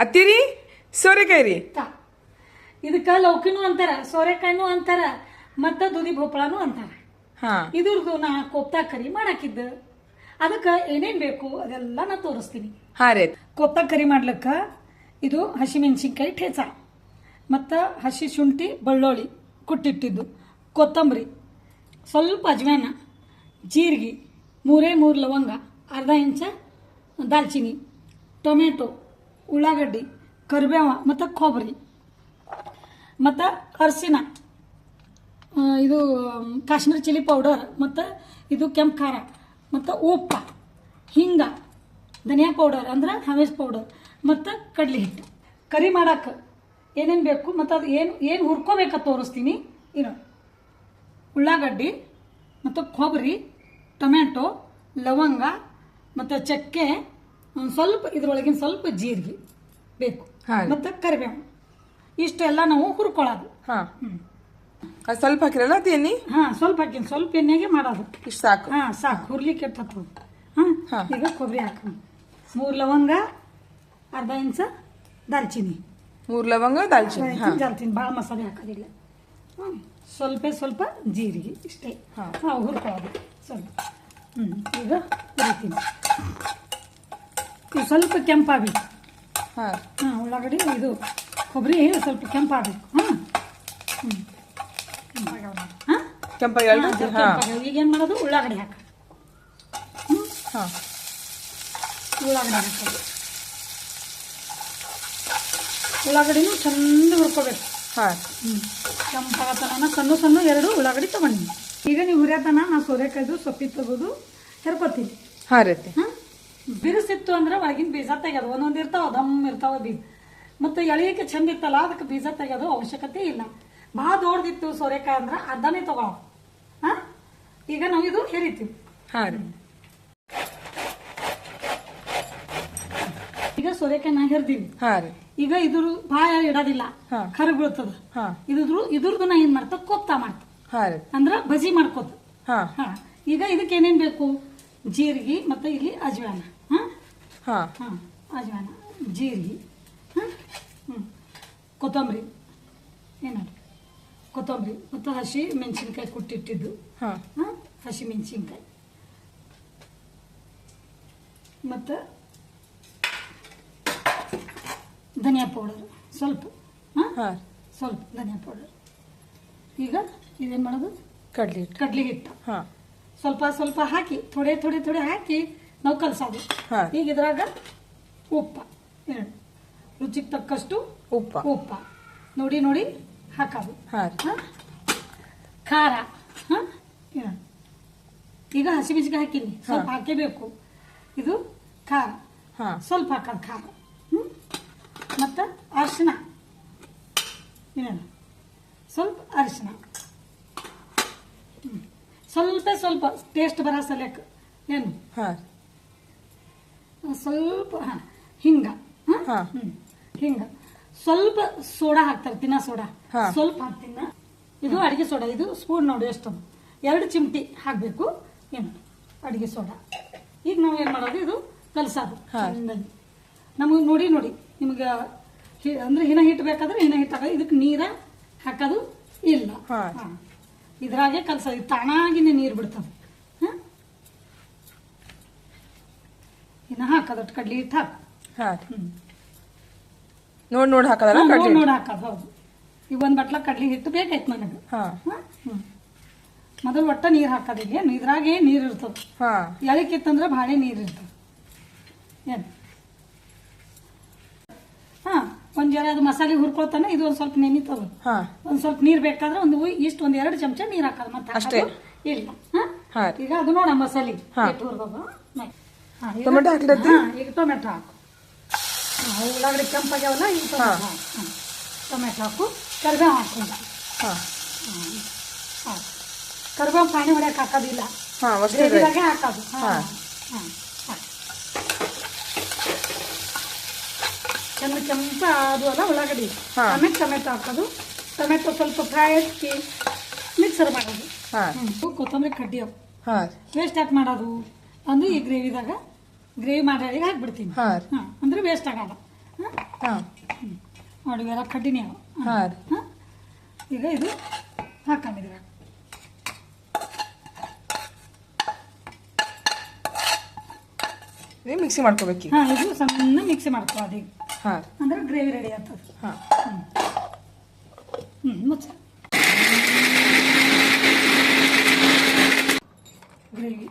ಅತ್ತಿರಿ ಸೋರೆಕಾಯಿ ರೀ. ಇದಕ್ಕ ಲೌಕಿನೂ ಅಂತಾರ, ಸೋರೆಕಾಯಿನೂ ಅಂತಾರ, ಮತ್ತ ದುದಿ ಭೋಪಳಾನು ಅಂತಾರ. ಇದ್ರದ್ದು ನಾ ಕೋಪ್ತಾ ಕರಿ ಮಾಡಾಕಿದ್ದ. ಅದಕ್ಕೆ ಏನೇನ್ ಬೇಕು ಅದೆಲ್ಲ ನಾ ತೋರಿಸ್ತೀನಿ. ಹಾ ರೀ. ಕೋಪ್ತಾ ಕರಿ ಮಾಡ್ಲಿಕ್ಕ ಇದು ಹಸಿಮೆಣಸಿನ್ಕಾಯಿ ಠೇಚ, ಮತ್ತ ಹಸಿ ಶುಂಠಿ ಬೆಳ್ಳುಳ್ಳಿ ಕುಟ್ಟಿಟ್ಟಿದ್ದು, ಕೊತ್ತಂಬರಿ, ಸ್ವಲ್ಪ ಅಜ್ವಾನ, ಜೀರಿಗೆ, 3 ಲವಂಗ, ಅರ್ಧ ಇಂಚ ದಾಲ್ಚಿನ್ನಿ, ಟೊಮೆಟೊ, ಉಳ್ಳಾಗಡ್ಡಿ, ಕರಿಬೇವ ಮತ್ತು ಕೊಬ್ಬರಿ, ಮತ್ತು ಅರಿಶಿನ, ಇದು ಕಾಶ್ಮೀರಿ ಚಿಲ್ಲಿ ಪೌಡರ್, ಮತ್ತು ಇದು ಕೆಂಪು ಖಾರ, ಮತ್ತು ಉಪ್ಪು, ಹಿಂಗ, ಧನಿಯಾ ಪೌಡರ್ ಅಂದ್ರೆ ಹವೇಸ್ ಪೌಡರ್, ಮತ್ತು ಕಡ್ಲಿ ಹಿಟ್ಟು. ಕರಿ ಮಾಡಕ್ಕೆ ಏನೇನು ಬೇಕು ಮತ್ತು ಅದು ಏನು ಹುರ್ಕೋಬೇಕ ತೋರಿಸ್ತೀನಿ. ಇನ್ನು ಉಳ್ಳಾಗಡ್ಡಿ ಮತ್ತು ಕೊಬ್ಬರಿ, ಟೊಮೆಟೊ, ಲವಂಗ ಮತ್ತು ಚಕ್ಕೆ, ಸ್ವಲ್ಪ ಇದ್ರೊಳಗಿನ ಸ್ವಲ್ಪ ಜೀರಿಗೆ ಬೇಕು, ಮತ್ತು ಕರಿಬೇವು. ಇಷ್ಟೆಲ್ಲ ನಾವು ಹುರ್ಕೊಳ್ಳೋದು. ಸ್ವಲ್ಪ ಹಾಕಿರಲ್ಲ ಅದು ಎಣ್ಣೆ? ಸ್ವಲ್ಪ ಹಾಕಿನಿ, ಸ್ವಲ್ಪ ಎಣ್ಣೆಗೆ ಮಾಡೋದು. ಇಷ್ಟು ಸಾಕು? ಸಾಕು. ಹುರ್ಲಿಕ್ಕೆ ಕೆಟ್ಟದ್ದು. ಈಗ ಕೊಬ್ಬರಿ ಹಾಕೋಣ. 3 ಲವಂಗ, ಅರ್ಧ ಇಂಚ ದಾಲ್ಚಿನ್ನಿ. 3 ಲವಂಗ ದಾಲ್ಚಿನ್ನಿ. ಜಾಲ್ತೀನಿ, ಭಾಳ ಮಸಾಲೆ ಹಾಕೋದಿಲ್ಲ. ಸ್ವಲ್ಪ ಜೀರಿಗೆ, ಇಷ್ಟೇ. ಹುರ್ಕೊಳ್ಳೋದು ಸ್ವಲ್ಪ. ಈಗ ಹುರಿತೀನಿ. ಇದು ಸ್ವಲ್ಪ ಕೆಂಪಾಗಬೇಕು. ಉಳ್ಳಾಗಡ್ಡಿ ಇದು ಕೊಬ್ಬರಿ ಸ್ವಲ್ಪ ಕೆಂಪಾಗಬೇಕು. ಈಗೇನು ಮಾಡೋದು, ಉಳ್ಳಾಗಡ್ಡಿ ಹಾಕೋದು. ಉಳ್ಳಾಗಡ್ಡಿ ಹಾಕೋದು. ಉಳ್ಳಾಗಡ್ಡಿನೂ ಚಂದ ಹುರ್ಕೋಬೇಕು. ಕೆಂಪಾಗತನ ಸಣ್ಣ 2 ಉಳ್ಳಾಗಡ್ಡಿ ತಗೊಂಡಿನಿ. ಈಗ ನೀವು ಹುರಿಯತನ ನಾ ಸೋರೆಕಾಯ್ದು ಸೊಪ್ಪಿ ತೆಗೆದು ಹೆರ್ಕೋತೀನಿ. ಬಿರುಸಿತ್ತು ಅಂದ್ರೆ ಒಳಗಿನ ಬೀಜ ತೆಗೆದು ಒಂದೊಂದು ಇರ್ತಾವ, ದಮ್ ಇರ್ತಾವ ಬೀಜ. ಮತ್ತು ಎಳೆಯಕ್ಕೆ ಚಂದ ಇತ್ತಲ್ಲ, ಅದಕ್ಕೆ ಬೀಜ ತೆಗೆದು ಅವಶ್ಯಕತೆ ಇಲ್ಲ. ಭಾಳ ದೊಡ್ಡದಿತ್ತು ಸೋರೆಕಾಯಿ ಅಂದ್ರೆ ಅದನ್ನೇ ತಗೊಳ. ಈಗ ನಾವು ಇದು ಹೆರಿತೀವಿ. ಈಗ ಸೋರೆಕಾಯಿ ನಾ ಹೆರ್ದೀವಿ. ಈಗ ಇದ್ರ ಭಾಳ ಇಡೋದಿಲ್ಲ, ಕರಗ್ ಬೀಳ್ತದ. ಇದ್ರದ್ದು ನಾ ಏನ್ ಮಾಡ್ತ ಕೋಪ್ತಾ ಮಾಡ್ತ, ಅಂದ್ರ ಬಜಿ ಮಾಡ್ಕೋತ. ಈಗ ಇದಕ್ಕೆ ಏನೇನ್ ಬೇಕು, ಜೀರಿಗೆ, ಮತ್ತೆ ಇಲ್ಲಿ ಅಜ್ವಾನ, ಅಜ್ವಾನ, ಜೀರಿಗೆ, ಕೊತ್ತಂಬರಿ, ಕೊತ್ತಂಬರಿ ಮತ್ತು ಹಸಿ ಮೆಣಸಿನ್ಕಾಯಿ ಕುಟ್ಟಿಟ್ಟಿದ್ದು, ಹಸಿ ಮೆಣಸಿನ್ಕಾಯಿ, ಮತ್ತು ಧನಿಯಾ ಪೌಡರ್ ಸ್ವಲ್ಪ, ಸ್ವಲ್ಪ ಧನಿಯಾ ಪೌಡರ್. ಈಗ ಇದೇನು ಮಾಡೋದು, ಕಡ್ಲಿ ಹಿಟ್ಟು ಸ್ವಲ್ಪ ಹಾಕಿ, ಥೋಡೆ ಹಾಕಿ ನಾವು ಕಲಸೋದು. ಈಗ ಇದ್ರಾಗ ಉಪ್ಪ, ರುಚಿಗೆ ತಕ್ಕಷ್ಟು ಉಪ್ಪ ನೋಡಿ ಹಾಕೋದು. ಖಾರ, ಈಗ ಹಸಿಮೆಣಸಿಗೆ ಹಾಕಿನಿ, ಸ್ವಲ್ಪ ಹಾಕೇಬೇಕು. ಇದು ಖಾರ ಸ್ವಲ್ಪ ಹಾಕೋದು, ಖಾರ. ಮತ್ತು ಅರಿಶಿನ, ಸ್ವಲ್ಪ ಅರಿಶಿನ, ಸ್ವಲ್ಪ ಟೇಸ್ಟ್ ಬರೋ ಸಲಕ್ಕೆ ಏನು ಸ್ವಲ್ಪ ಹಿಂಗ, ಸ್ವಲ್ಪ ಸೋಡಾ ಹಾಕ್ತಾರೆ, ತಿನ್ನ ಸೋಡಾ ಸ್ವಲ್ಪ ಹಾಕ್ತೀನಿ. ಇದು ಅಡಿಗೆ ಸೋಡಾ, ಇದು ಸ್ಪೂನ್ ನೋಡಿ ಎಷ್ಟು, 2 ಚಿಮಟಿ ಹಾಕಬೇಕು. ಏನು ಅಡಿಗೆ ಸೋಡಾ. ಈಗ ನಾವು ಏನು ಮಾಡೋದು, ಇದು ಕಲಸೋದು ಚಂದಾಗಿ. ನಮಗೆ ನೋಡಿ ನಿಮ್ಗೆ ಅಂದ್ರೆ ಹಿನ ಹಿಟ್ಟು ಬೇಕಾದ್ರೆ ಹಿನ ಹಿಟ್ಟು ಹಾಕೋದು. ಇದಕ್ಕೆ ನೀರ ಹಾಕೋದು ಇಲ್ಲ, ಇದ್ರಾಗೆ ಕಲಸೋದು. ತಾನಾಗಿನೇ ನೀರು ಬಿಡ್ತದೆ. ಇನ್ನ ಹಾಕೋದು ಕಡ್ಲಿ ಹಿಟ್ಟು ಹಾಕು. ನೋಡಿ ಹಾಕೋದಲ್ಲ, ನೋಡಿ ಹಾಕೋದು. ಹೌದು. ಈಗ 1 ಬಟ್ಲ ಕಡ್ಲಿ ಹಿಟ್ಟು ಬೇಕಾಯ್ತು ನನಗೆ. ಮೊದಲು ಒಟ್ಟ ನೀರು ಹಾಕೋದಿಲ್ಲ, ಇದ್ರಾಗೆ ನೀರು ಇರ್ತದೆ. ಎಳಕ್ಕಿತ್ತಂದ್ರೆ ಭಾಳ ನೀರು ಇರ್ತದೆ. ಏನು ಒಂದ್ ಜರ ಅದು ಮಸಾಲೆ ಹುರ್ಕೊಳ್ತಾನೆ. ಇದು ಒಂದ್ ಸ್ವಲ್ಪ ನೆನಿತದ, ಒಂದ್ ಸ್ವಲ್ಪ ನೀರ್ ಬೇಕಾದ್ರೆ ಒಂದ್ 2 ಚಮಚ ನೀರ್ ಹಾಕೋದು, ಮತ್ತೆ ಇಲ್ಲ. ಈಗ ಅದು ನೋಡ ಮಸಾಲೆ ಹುರ್ದದು. ಟೊಮೆಟೊ ಹಾಕ್ಲತ್ತಿ. ಈಗ ಟೊಮೆಟೊ ಹಾಕು. ಉಳ್ಳಾಗಡ್ಡಿ ಕೆಂಪಾಗ್ಯಾವಲ್ಲ, ಈಗ ಟೊಮೆಟೊ ಹಾಕು. ಕರಿಬೇವು ಹಾಕೊಂಡು, ಕರಿಬೇವು ಪಾನಿ ಹೊಡ್ಯಾಕ ಹಾಕೋದಿಲ್ಲ, ಗ್ರೇವಿದಾಗೆ ಹಾಕೋದು. ಕೆಂಪ ಅದು ಅಲ್ಲ ಉಳ್ಳಾಗಡ್ಡಿ, ಆಮೇಲೆ ಟೊಮೆಟೊ ಹಾಕೋದು. ಟೊಮೆಟೊ ಸ್ವಲ್ಪ ಫ್ರೈ ಹಾಕಿ ಮಿಕ್ಸರ್ ಮಾಡೋದು. ಕೊತ್ತಂಬರಿ ಕಡ್ಡಿ ವೇಸ್ಟ್ ಯಾಕೆ ಮಾಡೋದು ಅಂದ್ರೆ ಈ ಗ್ರೇವಿದಾಗ ಗ್ರೇವಿ ಮಾಡಿ ಹಾಕ್ಬಿಡ್ತೀನಿ. ಅಂದ್ರೆ ವೇಸ್ಟ್ ಆಗಲ್ಲ. ಹಾ ನೋಡಿ ಇವೆಲ್ಲ ಕಡ್ಡಿನೇ ಅವ. ಹಾ ರೀ ಹಾಂ ಈಗ ಇದು ಹಾಕೊಂಡಿದ್ವಿ. ನೀವು ಮಿಕ್ಸಿ ಮಾಡ್ಕೋಬೇಕು. ಹಾಂ ಇದು ಸಣ್ಣ ಮಿಕ್ಸಿ ಮಾಡ್ಕೋ ಅದೀಗ. ಹಾಂ ಅಂದ್ರೆ ಗ್ರೇವಿ ರೆಡಿ ಆಗ್ತದೆ. ಹಾಂ ಮುಚ್ಚ ಗ್ರೇವಿ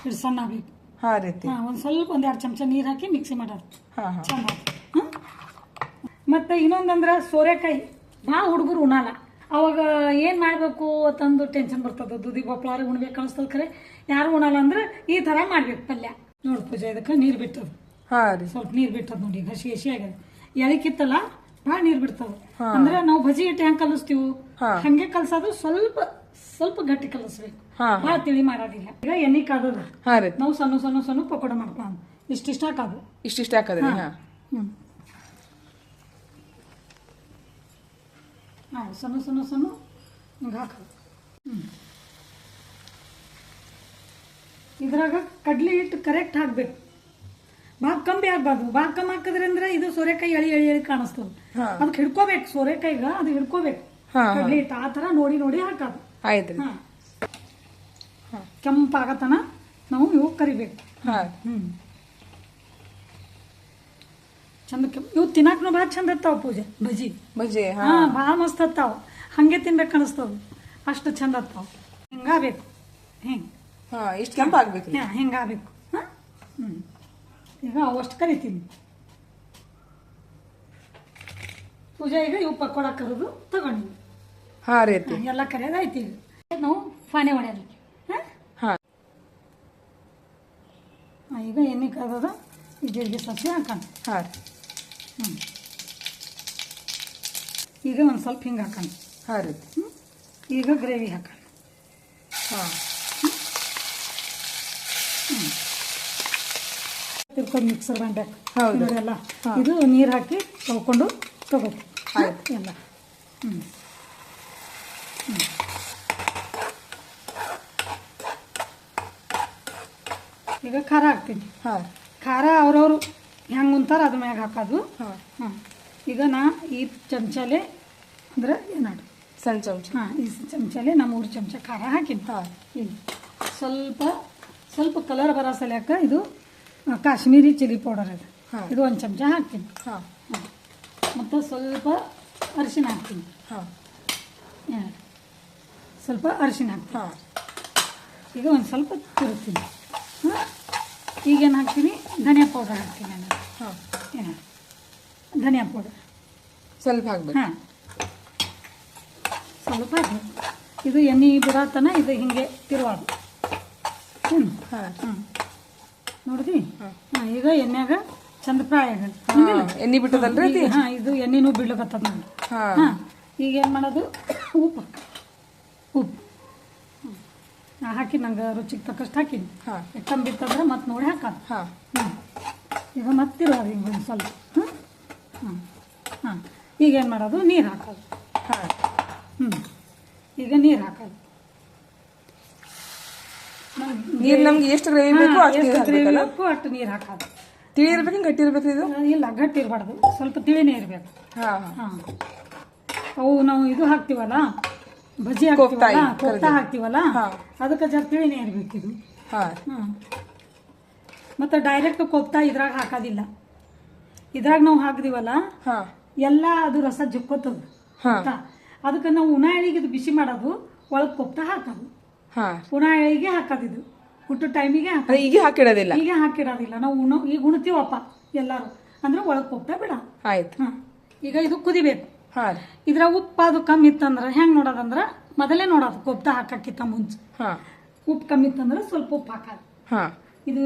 ಇದು ಸಣ್ಣ ಬೇಕು. ಹಾಂ ರೀತಿ. ಹಾಂ ಒಂದು ಸ್ವಲ್ಪ 1-2 ಚಮಚ ನೀರು ಹಾಕಿ ಮಿಕ್ಸಿ ಮಾಡೋದು. ಹಾಂ ಹಾಂ ಚಂದ. ಹಾಂ ಮತ್ತು ಇನ್ನೊಂದಂದ್ರೆ ಸೋರೆಕಾಯಿ ಭಾಳ ಹುಡುಗರು ಉಣಲ್ಲ. ಅವಾಗ ಏನು ಮಾಡಬೇಕು ಅಂತಂದು ಟೆನ್ಷನ್ ಬರ್ತದೆ. ದುದಿ ಬೊಪ್ಪಳಾರಿ ಉಣ್ಬೇಕು ಅನಿಸ್ತದೆ. ಖರೆ ಯಾರು ಉಣಲ್ಲ ಅಂದ್ರೆ ಈ ಥರ ಮಾಡ್ಬೇಕು ಪಲ್ಯ. ನೋಡಿ ಪೂಜೆ ಇದಕ್ಕೆ ನೀರು ಬಿಟ್ಟದು. ಹಾಂ ರೀ ಸ್ವಲ್ಪ ನೀರು ಬಿಟ್ಟದ ನೋಡಿ. ಈಗ ಹಸಿ ಹಸಿ ಆಗ್ಯದ. ಎಳಕಿತ್ತಲ್ಲ ಭಾಳ ನೀರು ಬಿಡ್ತದೆ. ಅಂದ್ರೆ ನಾವು ಬಜಿ ಹಿಟ್ಟು ಹೆಂಗೆ ಕಲಿಸ್ತೀವಿ ಹಂಗೆ ಕಲ್ಸೋದು. ಸ್ವಲ್ಪ ಸ್ವಲ್ಪ ಗಟ್ಟಿ ಕಲಿಸ್ಬೇಕು. ಭಾಳ ತಿಳಿ ಮಾಡೋದಿಲ್ಲ. ಈಗ ಎಣ್ಣೆ ಕಾದದ. ಹಾಂ ರೀ. ನಾವು ಸಣ್ಣ ಸಣ್ಣ ಸಣ್ಣ ಪಕೋಡ ಮಾಡ್ಕೊಂಡು ಇಷ್ಟಿಷ್ಟ ಹಾಕೋದು. ಇಷ್ಟಿಷ್ಟ ಹಾಕೋದ್ರಿ. ಹಾಂ ಹ್ಞೂ ಹಾಂ ಸಣ್ಣ ಸಣ್ಣ ಸಣ್ಣ ಹಿಂಗೆ ಹಾಕೋದು. ಇದ್ರಾಗ ಕಡ್ಲಿ ಹಿಟ್ಟು ಕರೆಕ್ಟ್ ಹಾಕ್ಬೇಕು. ಭಾಳ ಕಮ್ಮಿ ಆಗ್ಬಾರ್ದು. ಭಾಳ ಕಮ್ಮಿ ಹಾಕಿದ್ರೆ ಅಂದ್ರೆ ಇದು ಸೋರೆಕಾಯಿ ಎಳಿ ಎಳಿ ಎಳಿ ಕಾಣಿಸ್ತದೆ. ಅದಕ್ಕೆ ಹಿಡ್ಕೋಬೇಕು. ಸೋರೆಕಾಯಿಗ ಅದು ಹಿಡ್ಕೋಬೇಕು ಕಡ್ಲಿ ಹಿಟ್ಟು. ಆ ಥರ ನೋಡಿ ನೋಡಿ ಹಾಕೋದು. ಆಯ್ತು ರೀ. ಹಾಂ ಕೆಂಪಾಗತನ ನಾವು ಇವು ಕರಿಬೇಕು. ಹಾಂ ಚಂದ ಇವು ತಿನ್ನಕ್ಕೂ ಭಾಳ ಚಂದ ಇರ್ತಾವ ಪೂಜೆ. ಬಜ್ಜಿ ಬಜ್ಜಿ. ಹಾಂ ಭಾಳ ಮಸ್ತ್ ಹತ್ತಾವ. ಹಾಗೆ ತಿನ್ಬೇಕು ಅನಿಸ್ತದ. ಅಷ್ಟು ಚಂದ ಹತ್ತಾವ. ಹಿಂಗಾಗಬೇಕು. ಹಿಂಗೆ ಹಾಂ ಇಷ್ಟು ಕೆಂಪು ಆಗ್ಬೇಕು ರೀ. ಹಾಂ ಹಿಂಗಾಗಬೇಕು. ಹಾಂ ಈಗ ಅವಷ್ಟು ಕರಿತೀನಿ ಪೂಜೆ. ಈಗ ಇವು ಪಕೋಡ ಕರೆದು ತಗೊಂಡು ಹಾಂ ರೀ ಎಲ್ಲ ಕರೆಯೋದು ಆಯ್ತು. ಈಗ ನಾವು ಫಾನೆ ಹೊಡೆಯೋದು. ಹಾಂ ಈಗ ಎಣ್ಣೆ ಕರೆದ ಈ ಜೀರಿಗೆ ಸಾಸಿವೆ ಹಾಕೋಣ. ಹಾಂ ರೀ. ಈಗ ಒಂದು ಸ್ವಲ್ಪ ಹಿಂಗೆ ಹಾಕೋಣ. ಹಾಂ ರೀ. ಈಗ ಗ್ರೇವಿ ಹಾಕೋಣ. ಹಾಂ ತಿರ್ಕೊಂಡು ಮಿಕ್ಸರ್ ಬಂಡಾಕ ಹೌದು ಎಲ್ಲ ಇದು ನೀರು ಹಾಕಿ ತೊಳ್ಕೊಂಡು ತಗೋಬೇಕು ಎಲ್ಲ. ಈಗ ಖಾರ ಹಾಕ್ತೀನಿ. ಹಾಂ ಖಾರ ಅವ್ರವ್ರು ಹೆಂಗೆ ಉಂತಾರ ಅದ್ರ ಮ್ಯಾಗ ಹಾಕೋದು. ಹಾಂ ಈಗ ನಾ ಈ ಚಮಚಲೆ ಅಂದ್ರೆ ಏನಾಡು ಸಣ್ಣ ಚಮಚ. ಹಾಂ ಈ ಚಮಚಲೆ ನಾ 3 ಚಮಚ ಖಾರ ಹಾಕಿನಿ. ಹಾಂ ಇಲ್ಲಿ ಸ್ವಲ್ಪ ಸ್ವಲ್ಪ ಕಲರ್ ಬರೋ ಸಲ್ಯಾಕ ಇದು ಕಾಶ್ಮೀರಿ ಚಿಲ್ಲಿ ಪೌಡರ್ ಇದೆ. ಇದು 1 ಚಮಚ ಹಾಕ್ತೀನಿ. ಹಾಂ ಮತ್ತು ಸ್ವಲ್ಪ ಅರಿಶಿನ ಹಾಕ್ತೀನಿ. ಹಾಂ ಸ್ವಲ್ಪ ಅರಿಶಿನ ಹಾಕ್ತೀನಿ. ಹಾಂ ಈಗ ಒಂದು ಸ್ವಲ್ಪ ತಿರುಗ್ತೀನಿ. ಈಗೇನು ಹಾಕ್ತೀನಿ ಧನಿಯಾ ಪೌಡರ್ ಹಾಕ್ತೀನಿ ನಾನು. ಹಾಂ ಏನು ಧನಿಯಾ ಪೌಡರ್ ಸ್ವಲ್ಪ ಹಾಕ್ಬೇಕು. ಹಾಂ ಸ್ವಲ್ಪ ಹಾಕಬೇಕು. ಇದು ಎಣ್ಣೆ ಬಿಡತನ ಇದು ಹಿಂಗೆ ತಿರುವಾಡು. ಹಾಂ ನೋಡಿದಿ. ಹಾಂ ಈಗ ಎಣ್ಣೆಗ ಚಂದ ಫ್ರೈ ಆಗಲ್ಲ. ಎಣ್ಣೆ ಬಿಟ್ಟದಲ್ರಿ. ಹಾಂ ಇದು ಎಣ್ಣೆನೂ ಬಿಡ್ಲಕತ್ತದ ನೋಡಿ. ಹಾಂ ಈಗ ಏನು ಮಾಡೋದು ಉಪ್ಪು ಹಾಕಿ ನಂಗೆ ರುಚಿಗೆ ತಕ್ಕಷ್ಟು ಹಾಕಿನಿ. ಕಮ್ಮಿ ಬಿತ್ತಂದ್ರೆ ಮತ್ತೆ ನೋಡಿ ಹಾಕೋದು. ಈಗ ಮತ್ತಿರೋದು ಹಿಂಗೆ ಒಂದು ಸ್ವಲ್ಪ. ಹಾಂ ಈಗ ಏನು ಮಾಡೋದು ನೀರು ಹಾಕೋದು. ಈಗ ನೀರು ಹಾಕೋದು. ನೀರು ನಮ್ಗೆ ಎಷ್ಟು ಗ್ರೇವಿ ಬೇಕು ಅಷ್ಟು ನೀರು ಹಾಕೋದು. ತಿಳಿ ಇರ್ಬೇಕು ಗಟ್ಟಿ ಇರ್ಬೇಕು ಇದು? ಇಲ್ಲ ಗಟ್ಟಿ ಇರಬಾರ್ದು. ಸ್ವಲ್ಪ ತಿಳಿನೇ ಇರಬೇಕು. ಹಾಂ ಅವು ನಾವು ಇದು ಹಾಕ್ತೀವಲ್ಲ ಬಜ್ಜಿ ಹಾಕ್ತೀವಲ್ಲ ಕೋಫ್ತಾ ಹಾಕ್ತೀವಲ್ಲ ಅದಕ್ಕೆ ಜರ ತಿಳಿನೇ ಇರ್ಬೇಕು ಇದು. ಹಾಂ ಮತ್ತು ಡೈರೆಕ್ಟ್ ಕೋಫ್ತಾ ಇದ್ರಾಗ ಹಾಕೋದಿಲ್ಲ. ಇದ್ರಾಗ ನಾವು ಹಾಕ್ದಿವಲ್ಲ ಎಲ್ಲ ಅದು ರಸ ಜುಕ್ಕೋತದ. ಅದಕ್ಕೆ ನಾವು ಉಣಾಳಿಗೆ ಇದು ಬಿಸಿ ಮಾಡೋದು ಒಳಗೆ ಕೋಫ್ತಾ ಹಾಕೋದು. ಉಣಾಳಿಗೆ ಹಾಕೋದು. ಇದು ಹುಟ್ಟು ಟೈಮಿಗೆ ಹಾಕೋದು. ಈಗ ಹಾಕಿಡೋದಿಲ್ಲ. ಈಗ ಹಾಕಿಡೋದಿಲ್ಲ. ನಾವು ಈಗ ಉಣ್ತೀವಪ್ಪ ಎಲ್ಲರೂ ಅಂದ್ರೆ ಒಳಗೆ ಕೋಫ್ತಾ ಬಿಡ. ಆಯ್ತು. ಹಾಂ ಈಗ ಇದು ಕುದಿಬೇಕು. ಇದ್ರ ಉಪ್ಪು ಅದು ಕಮ್ಮಿ ಇತ್ತಂದ್ರೆ ಹೆಂಗೆ ನೋಡೋದಂದ್ರೆ ಮೊದಲೇ ನೋಡೋದು ಕೋಫ್ತಾ ಹಾಕಕ್ಕಿಂತ ಮುಂಚೆ. ಉಪ್ಪು ಕಮ್ಮಿ ಇತ್ತಂದ್ರೆ ಸ್ವಲ್ಪ ಉಪ್ಪು ಹಾಕೋದು. ಇದು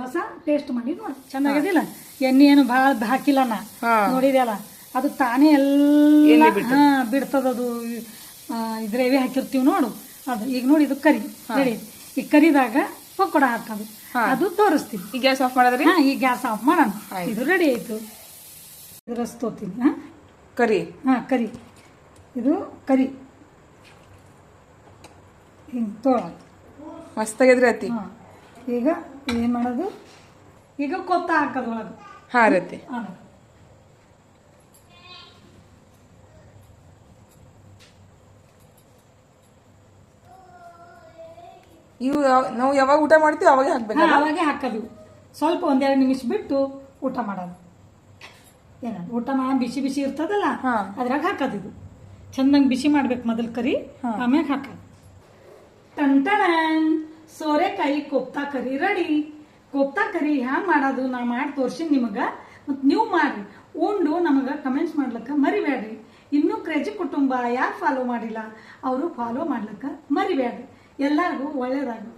ರಸ ಟೇಸ್ಟ್ ಮಾಡಿ ನೋಡಿ ಚೆನ್ನಾಗಿದಿಲ್ಲ. ಎಣ್ಣೆ ಏನು ಭಾಳ ಹಾಕಿಲ್ಲ ನಾ ನೋಡಿದೆಲ್ಲ ಅದು ತಾನೇ ಎಲ್ಲ ಬಿಡ್ತದದು. ಗ್ರೇವಿ ಹಾಕಿರ್ತೀವಿ ನೋಡು ಅದು. ಈಗ ನೋಡಿ ಇದು ಕರಿ ರೆಡಿ. ಈ ಕರಿದಾಗ ಪಕೋಡ ಹಾಕೋದು ಅದು ತೋರಿಸ್ತೀವಿ. ಈ ಗ್ಯಾಸ್ ಆಫ್ ಮಾಡೋದ್ರಿ? ಹಾಂ ಈ ಗ್ಯಾಸ್ ಆಫ್ ಮಾಡೋಣ. ಇದು ರೆಡಿ ಆಯ್ತು. ಇದು ರಸ ತೋತೀನಿ. ಹಾಂ ಕರಿ. ಹಾಂ ಕರಿ. ಇದು ಕರಿ ಹಿಂಗೆ ತೊಗೊಳೋದು. ಮಸ್ತಾಗಿದ್ರಿ ಅತ್ತಿ. ಹಾಂ ಈಗ ಏನು ಮಾಡೋದು ಈಗ ಕೋಫ್ತಾ ಹಾಕೋದು ಒಳಗೆ. ಹಾ ರತಿ. ಇವು ನಾವು ಯಾವಾಗ ಊಟ ಮಾಡ್ತೀವಿ ಅವಾಗೆ ಹಾಕ್ಬೇಕಲ್ಲ. ಅವಾಗೆ ಹಾಕೋದು. ಸ್ವಲ್ಪ ಒಂದೆರಡು ನಿಮಿಷ ಬಿಟ್ಟು ಊಟ ಮಾಡೋದು. ಏನ ಊಟ ಮಾಡ ಬಿಸಿ ಬಿಸಿ ಇರ್ತದಲ್ಲ ಅದ್ರಾಗ ಹಾಕೋದು. ಇದು ಚಂದಂಗ್ ಬಿಸಿ ಮಾಡ್ಬೇಕು ಮೊದಲು ಕರಿ, ಆಮ್ಯಾಗ ಹಾಕೋದು. ಟನ್ ಸೋರೆಕಾಯಿ ಕೋಪ್ತಾ ಕರಿ ರೆಡಿ. ಕೋಪ್ತಾ ಕರಿ ಹ್ಯಾಂಗ್ ಮಾಡೋದು ನಾ ಮಾಡಿ ತೋರ್ಸಿನಿ ನಿಮಗ. ಮತ್ತು ನೀವು ಮಾಡ್ರಿ, ಉಂಡು ನಮಗ ಕಮೆಂಟ್ಸ್ ಮಾಡ್ಲಿಕ್ಕೆ ಮರಿಬೇಡ್ರಿ. ಇನ್ನೂ ಕ್ರೇಜಿ ಕುಟುಂಬ ಯಾರು ಫಾಲೋ ಮಾಡಿಲ್ಲ ಅವರು ಫಾಲೋ ಮಾಡ್ಲಿಕ್ಕೆ ಮರಿಬೇಡ್ರಿ. ಎಲ್ಲರಿಗೂ ಒಳ್ಳೇದಾಗಲಿ.